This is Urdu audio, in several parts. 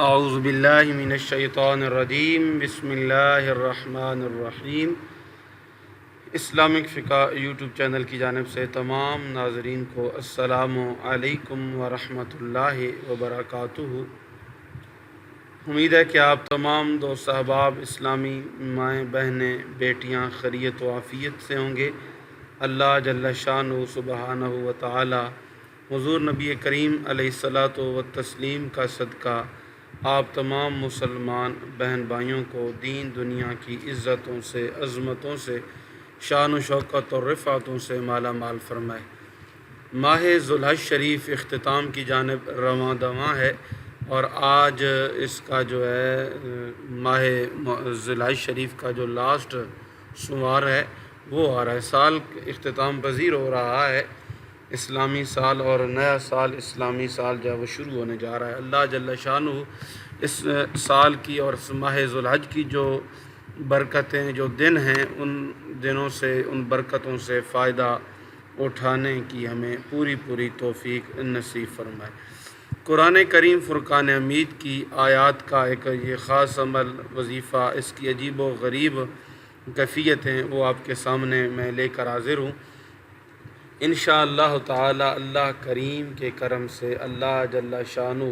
اعوذ باللہ من الشیطان الرجیم، بسم اللہ الرحمن الرحیم۔ اسلامک فقہ یوٹیوب چینل کی جانب سے تمام ناظرین کو السلام علیکم ورحمۃ اللہ وبرکاتہ۔ امید ہے کہ آپ تمام دوست احباب، اسلامی مائیں بہنیں بیٹیاں خیریت و عافیت سے ہوں گے۔ اللہ جل شانہ سبحانہ و تعالی حضور نبی کریم علیہ الصلاۃ والتسلیم کا صدقہ آپ تمام مسلمان بہن بھائیوں کو دین دنیا کی عزتوں سے، عظمتوں سے، شان و شوکت اور رفعتوں سے مالا مال فرمائے۔ ماہ ذوالحج شریف اختتام کی جانب رواں دواں ہے، اور آج اس کا جو ہے ماہ ذوالحج شریف کا جو لاسٹ سوار ہے وہ آ رہا ہے۔ سال اختتام پذیر ہو رہا ہے، اسلامی سال، اور نیا سال اسلامی سال جو ہے وہ شروع ہونے جا رہا ہے۔ اللہ جل شانہ اس سال کی اور اس ماہ ذوالحج کی جو برکتیں، جو دن ہیں، ان دنوں سے، ان برکتوں سے فائدہ اٹھانے کی ہمیں پوری توفیق نصیب فرمائے۔ قرآن کریم فرقان حمید کی آیات کا ایک یہ خاص عمل، وظیفہ، اس کی عجیب و غریب کیفیتیں وہ آپ کے سامنے میں لے کر حاضر ہوں۔ انشاءاللہ تعالی اللہ کریم کے کرم سے اللہ جل شانہ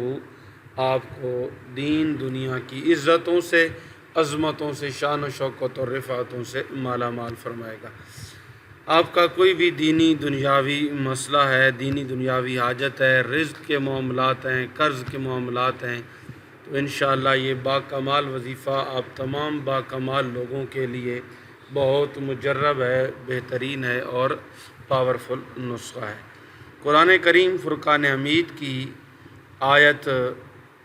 آپ کو دین دنیا کی عزتوں سے، عظمتوں سے، شان و شوکت اور رفعتوں سے مالا مال فرمائے گا۔ آپ کا کوئی بھی دینی دنیاوی مسئلہ ہے، دینی دنیاوی حاجت ہے، رزق کے معاملات ہیں، قرض کے معاملات ہیں، تو انشاءاللہ یہ باکمال وظیفہ آپ تمام باکمال لوگوں کے لیے بہت مجرب ہے، بہترین ہے اور پاورفل نسخہ ہے۔ قرآن کریم فرقان حمید کی آیت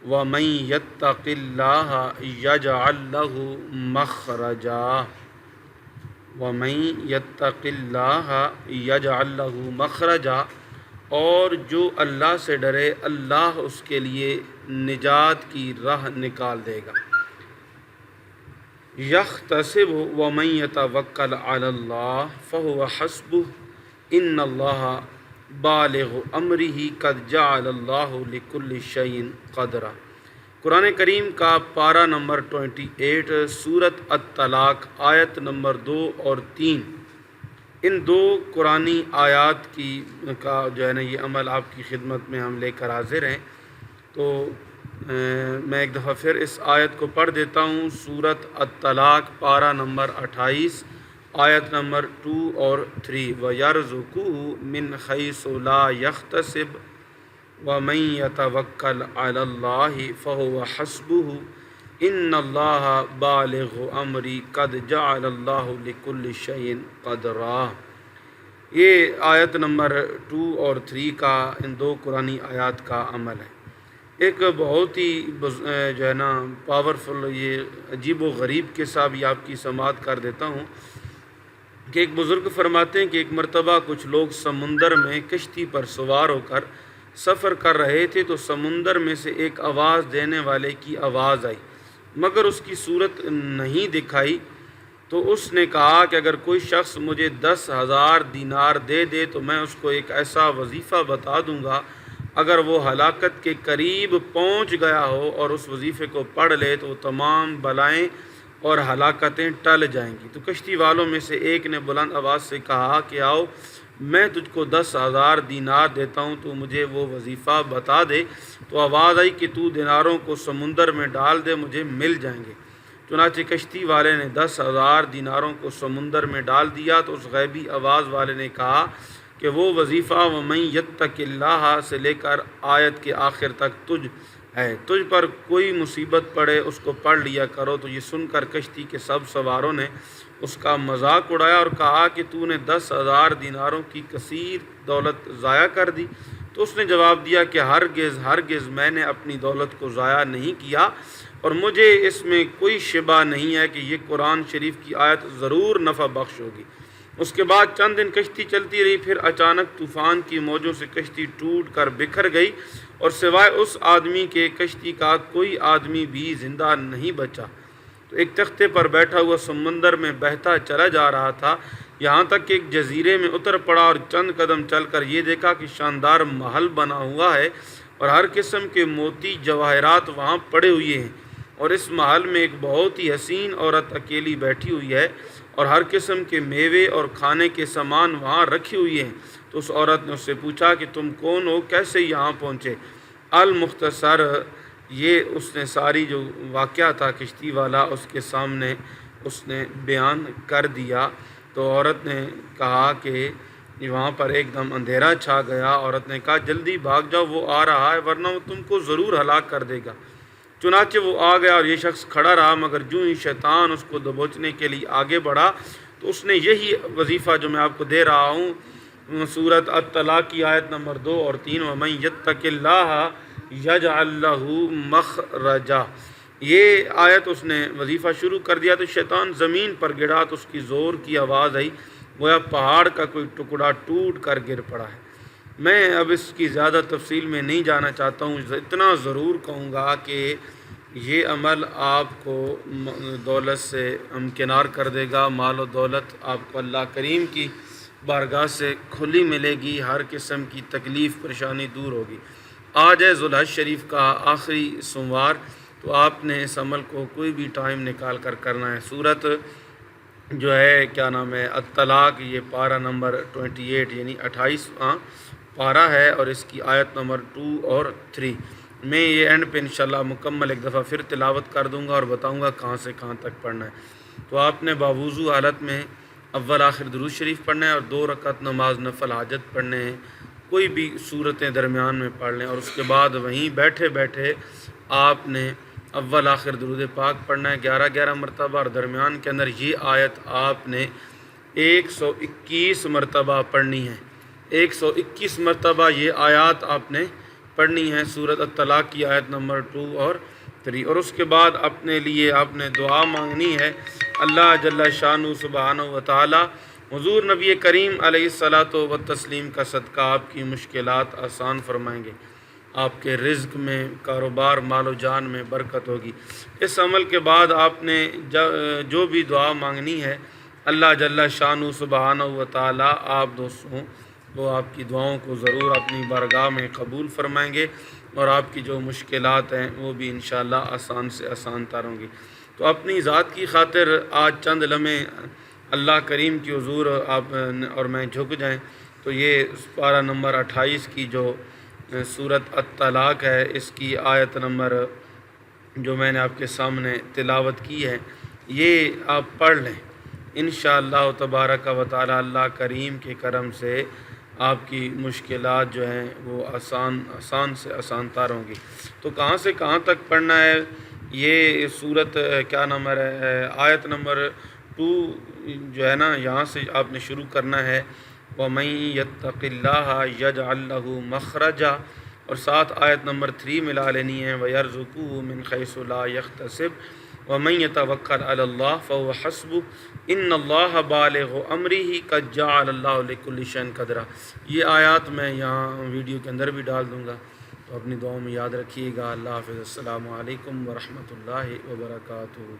وَمَن يَتَّقِ اللَّهَ يَجْعَل لَّهُ مَخْرَجًا، وَمَن يَتَّقِ اللَّهَ يَجْعَل لَّهُ مَخْرَجًا، اور جو اللہ سے ڈرے اللہ اس کے لیے نجات کی راہ نکال دے گا۔ یحتسب وَمَن يَتَوَکَّلْ عَلَى اللَّهِ فَهُوَ حَسْبُهُ إِنَّ اللَّهَ بالغ امرہ قد جعل اللہ لکل شیء قدرا۔ قرآن کریم کا پارہ نمبر 28، سورۃ الطلاق، آیت نمبر 2 اور 3۔ ان دو قرآنی آیات کا جو ہے نا یہ عمل آپ کی خدمت میں ہم لے کر حاضر ہیں۔ تو میں ایک دفعہ پھر اس آیت کو پڑھ دیتا ہوں۔ سورۃ الطلاق، پارہ نمبر 28، آیت نمبر 2 اور 3۔ وَيَرْزُقُهُ مِنْ حَيْثُ لَا يَحْتَسِبُ وَمَن يَتَوَکَّلْ عَلَى اللَّهِ فَهُوَ حَسْبُهُ إِنَّ اللَّهَ بالغ امرہ قد جعل اللہ لکل شیء قدرا۔ یہ آیت نمبر 2 اور 3 کا، ان دو قرآنی آیات کا عمل ہے۔ ایک بہت ہی جو ہے نا پاورفل، یہ عجیب و غریب قصہ بھی آپ کی سماعت کر دیتا ہوں کہ ایک بزرگ فرماتے ہیں کہ ایک مرتبہ کچھ لوگ سمندر میں کشتی پر سوار ہو کر سفر کر رہے تھے، تو سمندر میں سے ایک آواز دینے والے کی آواز آئی، مگر اس کی صورت نہیں دکھائی۔ تو اس نے کہا کہ اگر کوئی شخص مجھے 10,000 دینار دے دے تو میں اس کو ایک ایسا وظیفہ بتا دوں گا، اگر وہ ہلاکت کے قریب پہنچ گیا ہو اور اس وظیفے کو پڑھ لے تو وہ تمام بلائیں اور ہلاکتیں ٹل جائیں گی۔ تو کشتی والوں میں سے ایک نے بلند آواز سے کہا کہ آؤ، میں تجھ کو 10,000 دینار دیتا ہوں، تو مجھے وہ وظیفہ بتا دے۔ تو آواز آئی کہ تو دیناروں کو سمندر میں ڈال دے، مجھے مل جائیں گے۔ چنانچہ کشتی والے نے 10,000 دیناروں کو سمندر میں ڈال دیا۔ تو اس غیبی آواز والے نے کہا کہ وہ وظیفہ وَمَن یتق اللہ سے لے کر آیت کے آخر تک تجھ پر کوئی مصیبت پڑے اس کو پڑھ لیا کرو۔ تو یہ سن کر کشتی کے سب سواروں نے اس کا مذاق اڑایا اور کہا کہ تو نے 10,000 دیناروں کی کثیر دولت ضائع کر دی۔ تو اس نے جواب دیا کہ ہرگز میں نے اپنی دولت کو ضائع نہیں کیا، اور مجھے اس میں کوئی شبہ نہیں ہے کہ یہ قرآن شریف کی آیت ضرور نفع بخش ہوگی۔ اس کے بعد چند دن کشتی چلتی رہی، پھر اچانک طوفان کی موجوں سے کشتی ٹوٹ کر بکھر گئی، اور سوائے اس آدمی کے کشتی کا کوئی آدمی بھی زندہ نہیں بچا۔ تو ایک تختے پر بیٹھا ہوا سمندر میں بہتا چلا جا رہا تھا، یہاں تک کہ ایک جزیرے میں اتر پڑا، اور چند قدم چل کر یہ دیکھا کہ شاندار محل بنا ہوا ہے، اور ہر قسم کے موتی جواہرات وہاں پڑے ہوئے ہیں، اور اس محل میں ایک بہت ہی حسین عورت اکیلی بیٹھی ہوئی ہے، اور ہر قسم کے میوے اور کھانے کے سامان وہاں رکھے ہوئے ہیں۔ تو اس عورت نے اس سے پوچھا کہ تم کون ہو، کیسے یہاں پہنچے؟ المختصر یہ اس نے ساری جو واقعہ تھا کشتی والا اس کے سامنے اس نے بیان کر دیا۔ تو عورت نے کہا کہ وہاں پر ایک دم اندھیرا چھا گیا۔ عورت نے کہا جلدی بھاگ جاؤ، وہ آ رہا ہے ورنہ وہ تم کو ضرور ہلاک کر دے گا۔ چنانچہ وہ آ گیا اور یہ شخص کھڑا رہا، مگر جو ہی شیطان اس کو دبوچنے کے لیے آگے بڑھا تو اس نے یہی وظیفہ جو میں آپ کو دے رہا ہوں سورۃ الطلاق کی آیت نمبر 2 اور 3 وَمَن يَتَّقِ اللَّهَ يَجْعَل لَّهُ مَخْرَجًا، یہ آیت اس نے وظیفہ شروع کر دیا تو شیطان زمین پر گرا تو اس کی زور کی آواز آئی گویا پہاڑ کا کوئی ٹکڑا ٹوٹ کر گر پڑا ہے۔ میں اب اس کی زیادہ تفصیل میں نہیں جانا چاہتا ہوں، اتنا ضرور کہوں گا کہ یہ عمل آپ کو دولت سے امکنار کر دے گا، مال و دولت آپ کو اللہ کریم کی بارگاہ سے کھلی ملے گی، ہر قسم کی تکلیف پریشانی دور ہوگی۔ آج ہے ذوالحج شریف کا آخری سوموار، تو آپ نے اس عمل کو کوئی بھی ٹائم نکال کر کرنا ہے۔ سورت جو ہے کیا نام ہے الطلاق، یہ پارہ نمبر 28 یعنی 28واں پارہ ہے، اور اس کی آیت نمبر 2 اور 3 میں یہ اینڈ پہ انشاءاللہ مکمل ایک دفعہ پھر تلاوت کر دوں گا اور بتاؤں گا کہاں سے کہاں تک پڑھنا ہے۔ تو آپ نے باوضو حالت میں اول آخر درود شریف پڑھنا ہے اور 2 رکعت نماز نفل حاجت پڑھنے ہیں، کوئی بھی صورتیں درمیان میں پڑھ لیں، اور اس کے بعد وہیں بیٹھے بیٹھے آپ نے اول آخر درود پاک پڑھنا ہے 11 مرتبہ، اور درمیان کے اندر یہ آیت آپ نے 121 مرتبہ پڑھنی ہے۔ 121 مرتبہ یہ آیات آپ نے پڑھنی ہے، سورۃ الطلاق کی آیت نمبر 2 اور 3، اور اس کے بعد اپنے لیے آپ نے دعا مانگنی ہے اللہ جل شانہ سبحانہ و تعالی حضور نبی کریم علیہ الصلاۃ والتسلیم کا صدقہ آپ کی مشکلات آسان فرمائیں گے، آپ کے رزق میں، کاروبار، مال و جان میں برکت ہوگی۔ اس عمل کے بعد آپ نے جو بھی دعا مانگنی ہے اللہ جل شانہ سبحانہ و تعالی آپ دوستوں وہ آپ کی دعاؤں کو ضرور اپنی بارگاہ میں قبول فرمائیں گے، اور آپ کی جو مشکلات ہیں وہ بھی انشاءاللہ آسان سے آسان تر ہوں گی۔ تو اپنی ذات کی خاطر آج چند لمحے اللہ کریم کی حضور آپ اور میں جھک جائیں، تو یہ پارہ نمبر 28 کی جو سورۃ الطلاق ہے اس کی آیت نمبر جو میں نے آپ کے سامنے تلاوت کی ہے یہ آپ پڑھ لیں، انشاءاللہ تبارک و تعالی اللہ کریم کے کرم سے آپ کی مشکلات جو ہیں وہ آسان سے آسان تر ہوں گی۔ تو کہاں سے کہاں تک پڑھنا ہے؟ یہ سورت کیا نمبر ہے آیت نمبر 2 جو ہے نا یہاں سے آپ نے شروع کرنا ہے وَمَن يَتَّقِ اللَّهَ يَجْعَل لَّهُ مَخْرَجًا، اور ساتھ آیت نمبر 3 ملا لینی ہے وَيَرْزُقُهُ مِنْ حَيْثُ لَا يَحْتَسِبُ وَمَن يَتَوَكَّلْ عَلَى اللَّهِ فَهُوَ حَسْبُهُ إِنَّ اللَّهَ بَالِغُ أَمْرِهِ قَدْ جَعَلَ اللَّهُ لِكُلِّ شَيْءٍ قَدْرًا۔ یہ آیات میں یہاں ویڈیو کے اندر بھی ڈال دوں گا، تو اپنی دعاؤں میں یاد رکھیے گا۔ اللہ حافظ، السلام علیکم ورحمۃ اللہ وبرکاتہ۔